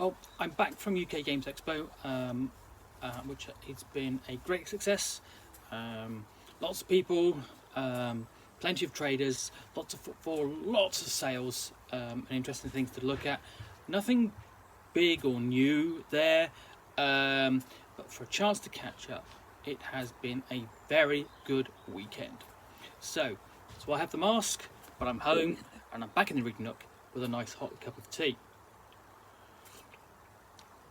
Well, I'm back from UK Games Expo, which it's been a great success. Lots of people, plenty of traders, lots of football, lots of sales, and interesting things to look at. Nothing big or new there, but for a chance to catch up, it has been a very good weekend. So I have the mask, but I'm home and I'm back in the Rig Nook with a nice hot cup of tea.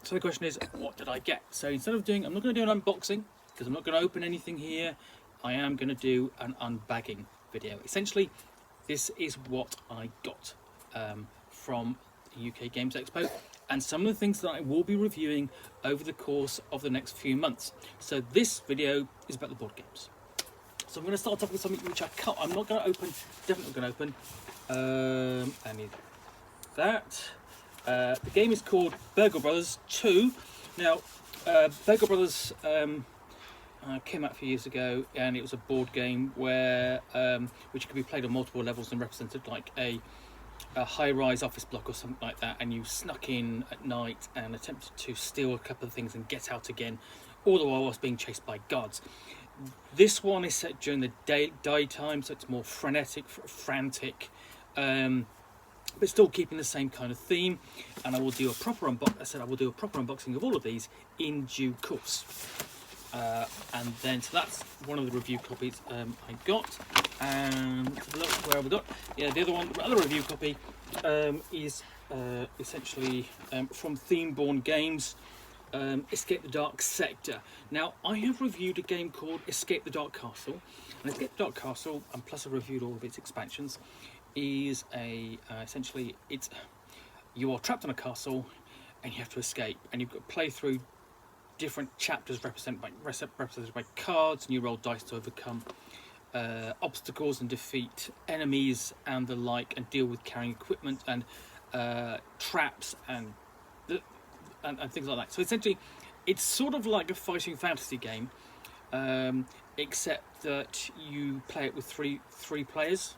So the question is, what did I get? So instead of I'm not going to do an unboxing because I'm not going to open anything here. I am going to do an unbagging video. Essentially, this is what I got from UK Games Expo and some of the things that I will be reviewing over the course of the next few months. So this video is about the board games. So I'm going to start off with something which I'm not going to open, definitely not going to open. I need that. The game is called Burgle Brothers 2. Now, Burgle Brothers came out a few years ago, and it was a board game where which could be played on multiple levels and represented like a high-rise office block or something like that, and you snuck in at night and attempted to steal a couple of things and get out again, all the while being chased by guards. This one is set during the daytime, so it's more frenetic, frantic, but still keeping the same kind of theme. And I will do a proper unboxing of all of these in due course. And then, so that's one of the review copies I got. And let's have a look, where have we got? Yeah, the other review copy is essentially from Themeborn Games. Escape the Dark Sector. Now, I have reviewed a game called Escape the Dark Castle, and Escape the Dark Castle, and plus I've reviewed all of its expansions, is essentially you are trapped in a castle and you have to escape, and you've got to play through different chapters represented by cards, and you roll dice to overcome obstacles and defeat enemies and the like, and deal with carrying equipment and traps and things like that. So essentially, it's sort of like a fighting fantasy game, except that you play it with three players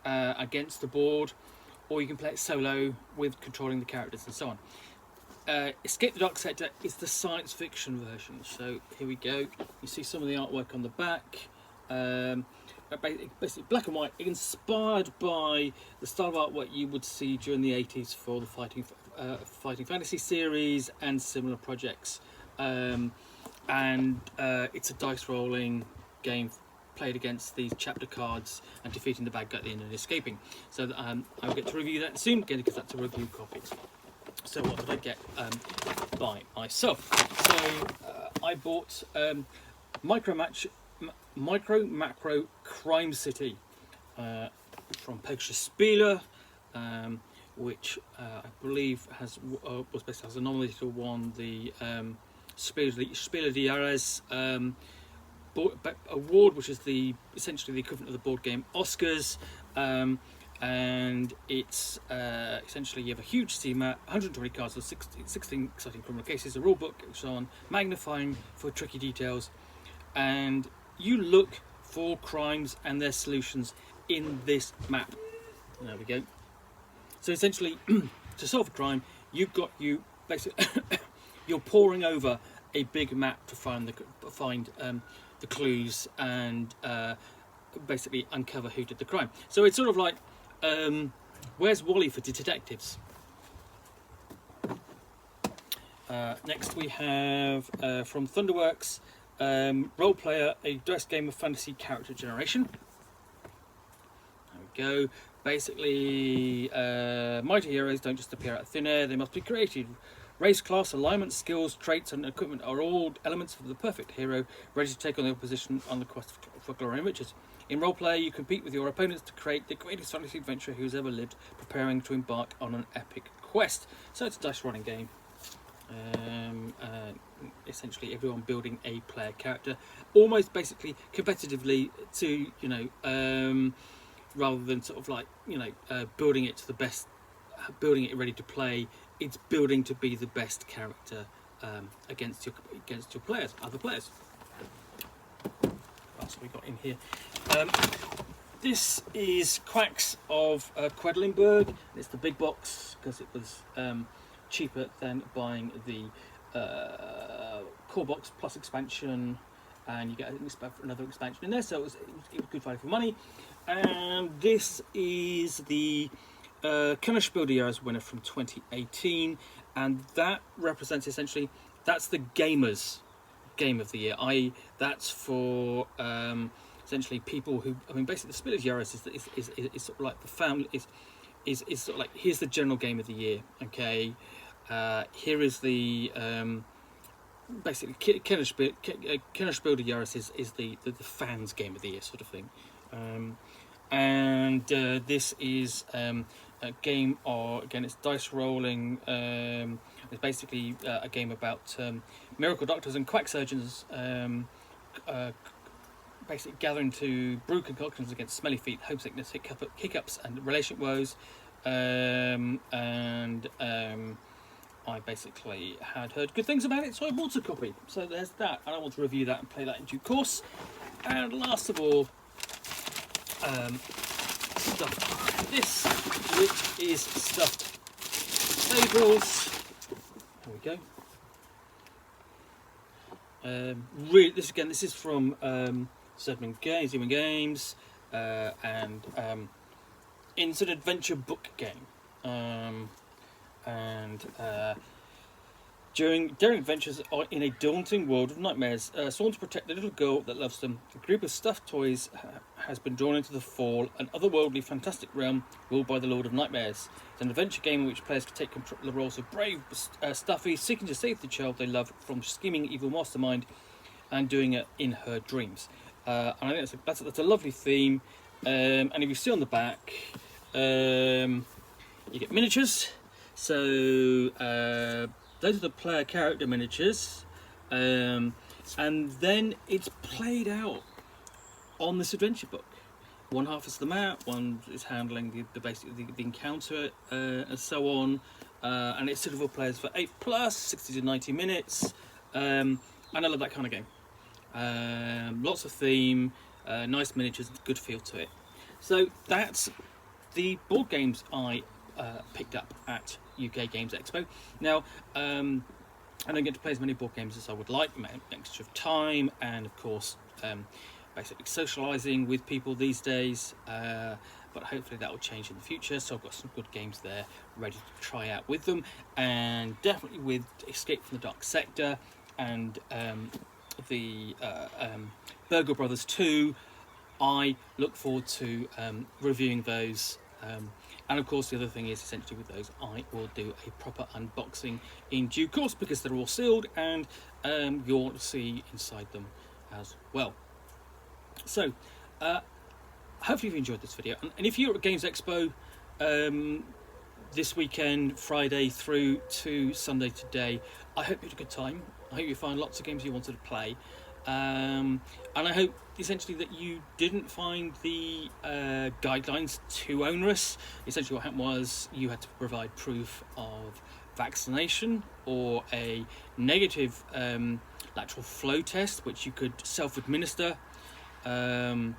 against the board, or you can play it solo with controlling the characters and so on. Escape the Dark Sector is the science fiction version. So here we go. You see some of the artwork on the back. Basically black and white, inspired by the style of artwork you would see during the 80s for the fighting fantasy series and similar projects. It's a dice rolling game played against these chapter cards and defeating the bad guy at the end and escaping. So I'll get to review that soon again, because that's a review copy. So what did I get by myself? So I bought Micromatch Micro Macro Crime City from Peggy Spieler, which I believe was basically has a nominated to won the Spieler de Ares award, which is essentially the equivalent of the board game Oscars, and it's essentially you have a huge steam map, 120 cards with 16 exciting criminal cases, a rule book, so on, magnifying for tricky details, and you look for crimes and their solutions in this map. There we go. So essentially, to solve a crime, you're poring over a big map to find the clues and basically uncover who did the crime. So it's sort of like Where's Wally for detectives. Next we have from Thunderworks, Roleplayer, a dice game of fantasy character generation. There we go. Basically, mighty heroes don't just appear out of thin air, they must be created. Race, class, alignment, skills, traits and equipment are all elements of the perfect hero, ready to take on the opposition on the quest for glory and riches. In Roleplayer, you compete with your opponents to create the greatest fantasy adventurer who's ever lived, preparing to embark on an epic quest. So it's a dice rolling game. Essentially everyone building a player character, almost basically competitively to, rather than sort of like, building it to the best, building it ready to play. It's building to be the best character against your players, other players. What else have we got in here? This is Quacks of Quedlinburg. It's the big box because it was cheaper than buying the core box plus expansion, and you get another expansion in there, so it was good value for money. And this is the Kennerspiel winner from 2018, and that represents essentially, that's the gamers' game of the year. That's for essentially people who, I mean, basically the Spiel des Jahres is sort of like the family, is sort of like, here's the general game of the year, okay? Here is the basically Kennerspiel des Jahres is the fans' game of the year sort of thing. And this is a game, or again, it's dice rolling. It's basically a game about miracle doctors and quack surgeons basically gathering to brew concoctions against smelly feet, homesickness, hiccups, and relationship woes. I basically had heard good things about it, so I bought a copy. So there's that, and I want to review that and play that in due course. And last of all, stuffed this, which is stuffed tables. There we go. This is from Zedman Games, and it's an adventure book game. During adventures in a daunting world of nightmares, sworn to protect the little girl that loves them, a group of stuffed toys has been drawn into the Fall, an otherworldly, fantastic realm ruled by the Lord of Nightmares. It's an adventure game in which players can take control of the roles of brave Stuffy, seeking to save the child they love from scheming evil mastermind, and doing it in her dreams. And I think that's a lovely theme. And if you see on the back, you get miniatures. So those are the player character miniatures, and then it's played out on this adventure book. One half is the map, one is handling the encounter, and so on. And it's suitable for players for 8+, 60 to 90 minutes, and I love that kind of game. Lots of theme, nice miniatures, good feel to it. So that's the board games I picked up at UK Games Expo. Now, I don't get to play as many board games as I would like, extra time, and of course, basically socialising with people these days. But hopefully that will change in the future. So I've got some good games there ready to try out with them, and definitely with Escape from the Dark Sector and the Burger Brothers 2. I look forward to reviewing those. And of course, the other thing is, essentially with those, I will do a proper unboxing in due course, because they're all sealed, and you'll see inside them as well. So, hopefully you've enjoyed this video. And if you're at Games Expo this weekend, Friday through to Sunday today, I hope you had a good time. I hope you find lots of games you wanted to play. And I hope essentially that you didn't find the guidelines too onerous. Essentially what happened was you had to provide proof of vaccination or a negative lateral flow test, which you could self-administer, or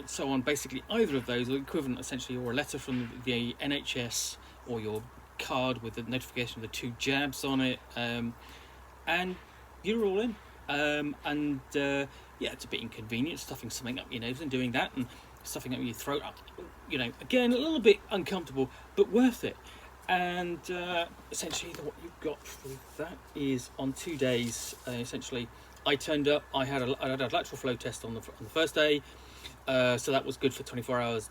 so on. Basically either of those, or equivalent essentially, or a letter from the NHS, or your card with the notification of the 2 jabs on it, and you're all in. Yeah, it's a bit inconvenient, stuffing something up your nose and doing that, and stuffing up your throat. You know, again, a little bit uncomfortable, but worth it. And essentially, what you've got with that is on 2 days. Essentially, I turned up. I had a lateral flow test on the first day, so that was good for 24 hours,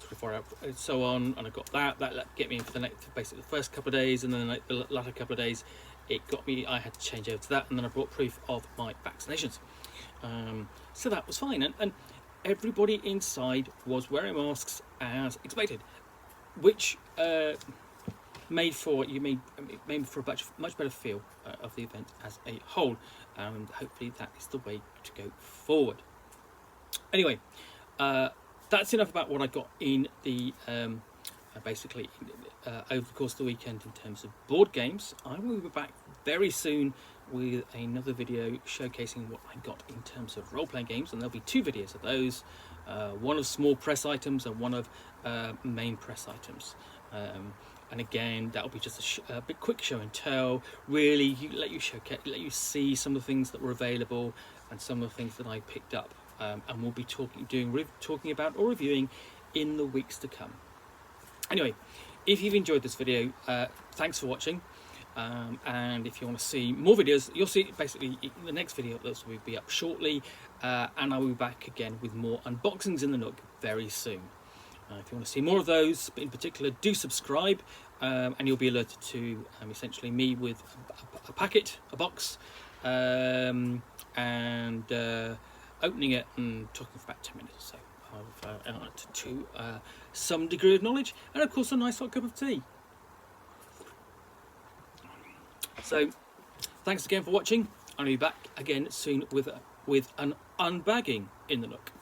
and so on. And I got that. That get me in for basically the first couple of days, and then the latter couple of days, it got me. I had to change over to that, and then I brought proof of my vaccinations. So that was fine, and everybody inside was wearing masks as expected, which made for a much better feel of the event as a whole, and hopefully that is the way to go forward. Anyway, that's enough about what I got in the basically over the course of the weekend in terms of board games. I will be back very soon with another video showcasing what I got in terms of role-playing games, and there'll be 2 videos of those, one of small press items and one of main press items. and again that'll be just a bit quick show and tell, really let you see some of the things that were available and some of the things that I picked up, and we'll be talking about or reviewing in the weeks to come. Anyway, if you've enjoyed this video, thanks for watching. And if you want to see more videos, you'll see basically the next video that will be up shortly, and I will be back again with more unboxings in the Nook very soon. If you want to see more of those, but in particular, do subscribe, and you'll be alerted to essentially me with a box, and opening it and talking for about 10 minutes or so to some degree of knowledge, and of course a nice hot cup of tea. So thanks again for watching. I'll be back again soon with an unbagging in the Nook.